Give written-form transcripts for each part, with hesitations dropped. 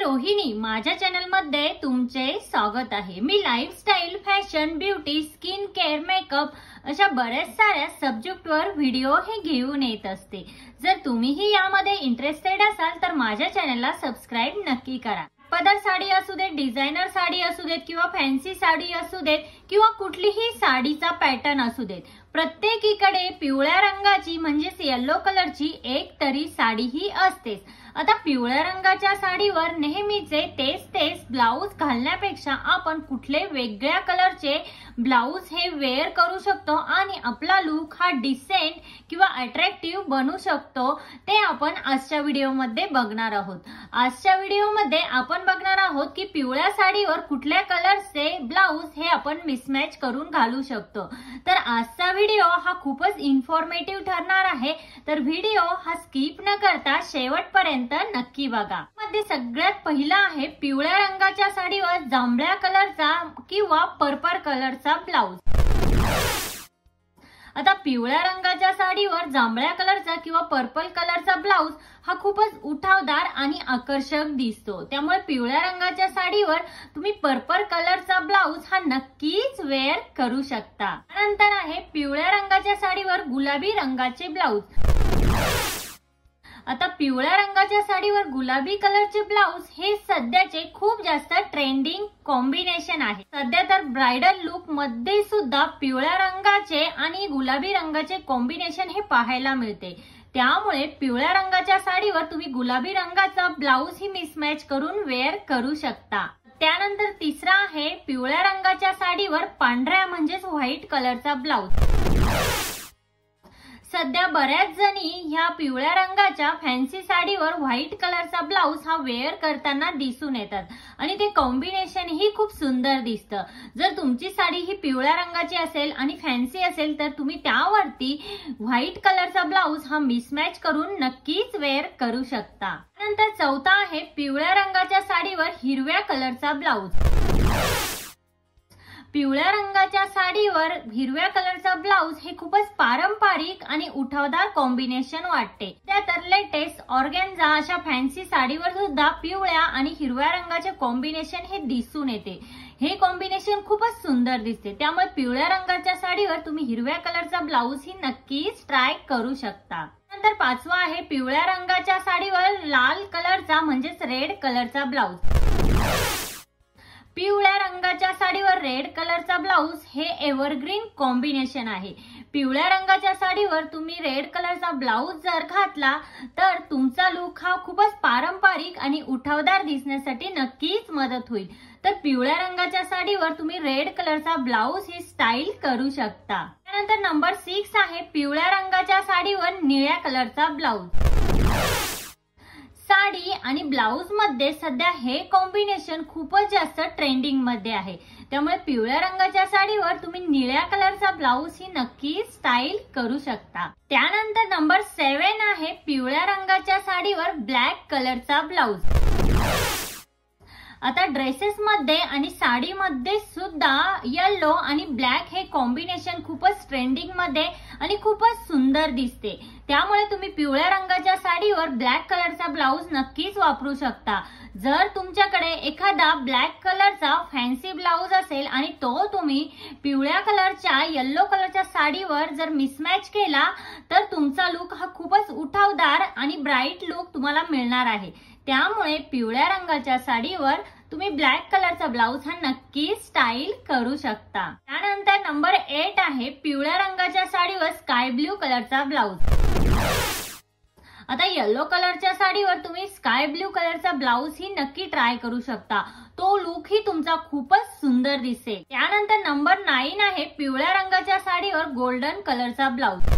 रोहिणी, माझ्या चॅनल मध्ये तुमचे स्वागत आहे। मी lifestyle, fashion, beauty, skin care, makeup अशा बऱ्याच साऱ्या सब्जेक्टवर व्हिडिओ हे घेऊन येत असते। जर तुम्हीही यामध्ये इंटरेस्टेड असाल तर माझ्या चॅनलला सबस्क्राइब नक्की करा। पदर साडी असू देत, डिझायनर साडी असू देत किंवा फॅन्सी साडी असू देत किंवा कुठलीही साडीचा पॅटर्न असू देत, प्रत्येकीकडे पिवळ्या रंगाची म्हणजेच येलो कलरची एक तरी साडी ही असतेच। आता पिवळ्या रंगाच्या साडीवर नेहमीचे तेच ब्लाउज घालण्यापेक्षा आपण कुठले वेगळ्या कलरचे ब्लाउज हे वेअर करू शकतो आणि आपला लुक हा डिसेंट किंवा अट्रॅक्टिव्ह बनवू शकतो, ते आपण आजच्या व्हिडिओमध्ये बघणार आहोत। आजच्या व्हिडिओमध्ये आपण बघणार आहोत की पिवळ्या साडीवर कुठल्या कलरचे ब्लाउज हे आपण मिसमॅच करून घालू शकतो। तर आजचा व्हिडिओ हा खूपच इन्फॉर्मेटिव्ह ठरणार आहे, तर व्हिडिओ हा स्किप न करता शेवटपर्यंत नक्की बघा। मध्ये सगळ्यात पहिला आहे पिवळ्या रंगाच्या साडीवर जांभळ्या कलरचा किंवा पर्पल कलरचा ब्लाउज। आता पिवळ्या रंगाच्या साडीवर जांभळ्या कलरचा किंवा पर्पल कलरचा ब्लाउज हा खूपच उठावदार आणि आकर्षक दिसतो, त्यामुळे पिवळ्या रंगाच्या साडीवर तुम्ही पर्पल कलरचा ब्लाउज हा नक्कीच वेअर करू शकता। नंतर आहे पिवळ्या रंगाच्या साडीवर गुलाबी रंगाचे ब्लाउज। आता पिवळ्या रंगाच्या साडीवर गुलाबी कलरचे ब्लाउज हे सध्याचे खूप जास्त ट्रेंडिंग कॉम्बिनेशन आहे। सध्या तर ब्राइडल लुक मध्ये सुद्धा पिवळ्या रंगाचे आणि गुलाबी रंगाचे कॉम्बिनेशन हे पाहायला मिळते, त्यामुळे पिवळ्या रंगाच्या साडीवर तुम्ही गुलाबी रंगाचा ब्लाउज ही मिसमॅच करून वेअर करू शकता। त्यानंतर तिसरा आहे पिवळ्या रंगाच्या साडीवर पांढऱ्या म्हणजेच व्हाईट कलरचा ब्लाउज। सध्या बऱ्याच जणी ह्या पिवळ्या रंगाच्या फॅन्सी साडीवर व्हाईट कलरचा ब्लाउज हा वेअर करताना दिसून येतात आणि ते कॉम्बिनेशन ही खूप सुंदर दिसतं। जर तुमची साडी ही पिवळ्या रंगाची असेल आणि फॅन्सी असेल तर तुम्ही त्यावरती व्हाईट कलरचा ब्लाउज हा मिसमॅच करून नक्कीच वेअर करू शकता। नंतर चौथा आहे पिवळ्या रंगाच्या साडीवर हिरव्या कलरचा ब्लाउज। पिवळ्या रंगाच्या साडीवर हिरव्या कलरचा ब्लाउज हे खूपच पारंपरिक आणि उठावदार कॉम्बिनेशन वाटते। त्यात लेटेस्ट ऑर्गेन्झा अशा फॅन्सी साडीवर सुद्धा पिवळ्या आणि हिरव्या रंगाचे कॉम्बिनेशन हे दिसून येते। हे कॉम्बिनेशन खूपच सुंदर दिसते, त्यामुळे पिवळ्या रंगाच्या साडीवर तुम्ही हिरव्या कलरचा ब्लाउज ही नक्कीच ट्राय करू शकता। नंतर पाचवा आहे पिवळ्या रंगाच्या साडीवर लाल कलरचा म्हणजेच रेड कलरचा ब्लाउज। पिवळ्या रंगाच्या साडीवर रेड कलरचा ब्लाउज हे एव्हरग्रीन कॉम्बिनेशन आहे। पिवळ्या रंगाच्या साडीवर तुम्ही रेड कलरचा ब्लाउज जर घातला तर तुमचा लुक हा खूपच पारंपरिक आणि उठावदार दिसण्यासाठी नक्कीच मदत होईल। तर पिवळ्या रंगाच्या साडीवर तुम्ही रेड कलरचा ब्लाउज ही स्टाईल करू शकता। त्यानंतर नंबर 6 आहे पिवळ्या रंगाच्या साडीवर निळ्या कलरचा ब्लाउज। साडी आणि ब्लाउज मध्ये सध्या हे कॉम्बिनेशन खूपच जास्त ट्रेंडिंग मध्ये आहे, त्यामुळे पिवळ्या रंगाच्या साडीवर तुम्ही निळ्या कलरचा ब्लाउज ही नक्कीच स्टाईल करू शकता। त्यानंतर नंबर 7 आहे पिवळ्या रंगाच्या साडीवर ब्लॅक कलरचा ब्लाउज। आता ड्रेसेस मध्ये आणि साडी मध्ये सुद्धा येलो आणि ब्लॅक हे कॉम्बिनेशन खूपच ट्रेंडिंग मध्ये आणि खूपच सुंदर दिसते, त्यामुळे तुम्ही पिवळ्या रंगाच्या साडीवर ब्लॅक कलरचा ब्लाउज नक्कीच वापरू शकता। जर तुमच्याकडे एखादा ब्लॅक कलरचा फॅन्सी ब्लाउज असेल आणि तो तुम्ही पिवळ्या कलरच्या येलो कलरच्या साडीवर जर मिसमॅच केला तर तुमचा लुक हा खूपच उठावदार आणि ब्राईट लुक तुम्हाला मिळणार आहे। त्यामुळे पिवळ्या रंगाच्या साडीवर तुम्ही ब्लॅक कलरचा ब्लाउज हा नक्की स्टाईल करू शकता। त्यानंतर नंबर 8 आहे पिवळ्या रंगाच्या साडीवर स्काय ब्लू कलरचा ब्लाउज। आता येलो कलरच्या साडीवर तुम्ही स्काय ब्लू कलरचा ब्लाउज ही नक्की ट्राय करू शकता, तो लुक ही तुमचा खूपच सुंदर दिसेल। त्यानंतर नंबर 9 आहे पिवळ्या रंगाच्या साडीवर गोल्डन कलरचा ब्लाउज।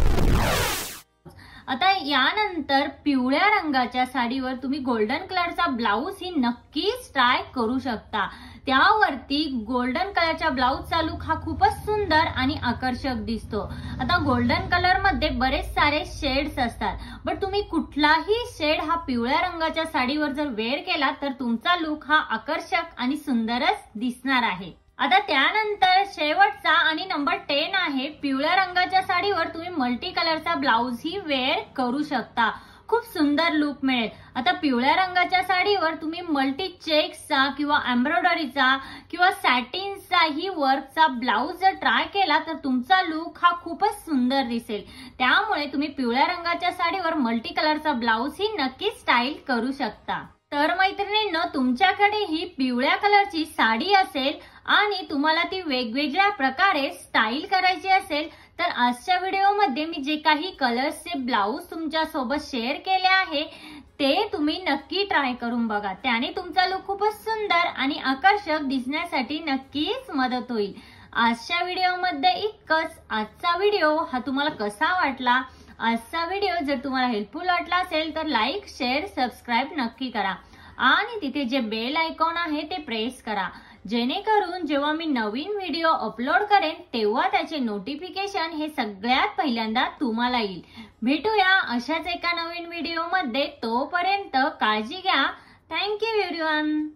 आता यानंतर पिवळ्या रंगाच्या साडीवर तुम्ही गोल्डन कलरचा ब्लाउज ही नक्कीच ट्राय करू शकता। त्यावरती गोल्डन कलरच्या ब्लाउजचा लुक हा खूपच सुंदर आणि आकर्षक दिसतो। आता गोल्डन कलर मध्ये बरेच सारे शेड्स असतात, पण तुम्ही कुठलाही शेड हा पिवळ्या रंगाच्या साडीवर जर वेअर केला तर तुमचा लुक हा आकर्षक आणि सुंदरच दिसणार आहे। आता त्यानंतर शेवटचा आणि नंबर 10 आहे पिवळ्या रंगाच्या साडीवर तुम्ही मल्टी कलरचा ब्लाउज ही वेअर करू शकता। खूप सुंदर लुक मिळेल। आता पिवळ्या रंगाच्या साडीवर तुम्ही मल्टी चेक्सचा किंवा एम्ब्रॉयडरीचा किंवा सॅटिनचाही वर्कचा ब्लाउज जर ट्राय केला तर तुमचा लुक हा खूपच सुंदर दिसेल। त्यामुळे तुम्ही पिवळ्या रंगाच्या साडीवर मल्टी कलरचा ब्लाउज ही नक्की स्टाईल करू शकता। तर मैत्रिणींनो, तुमच्याकडे ही पिवळ्या कलरची साडी असेल आणि तुम्हाला ती वेगवेगळ्या प्रकारे स्टाईल करायची असेल तर आजच्या व्हिडिओमध्ये मी जे काही कलर्सचे ब्लाउज तुमच्या सोबत शेअर केले आहे ते तुम्ही नक्की ट्राय करून बघा। त्याने तुमचा लुक खूपच सुंदर आणि आकर्षक दिसण्यासाठी नक्कीच मदत होईल। आजच्या व्हिडिओमध्ये इतकंच। आजचा व्हिडिओ हा तुम्हाला कसा वाटला? आजचा व्हिडिओ जर तुम्हाला हेल्पफुल वाटला असेल तर लाईक, शेअर, सबस्क्राईब नक्की करा आणि तिथे जे बेल आयकॉन आहे ते प्रेस करा, जेणेकरून जेव्हा मी नवीन व्हिडिओ अपलोड करेन तेव्हा त्याचे नोटिफिकेशन हे सगळ्यात पहिल्यांदा तुम्हाला येईल। भेटूया अशाच एका नवीन व्हिडिओमध्ये, तोपर्यंत काळजी घ्या। Thank you everyone.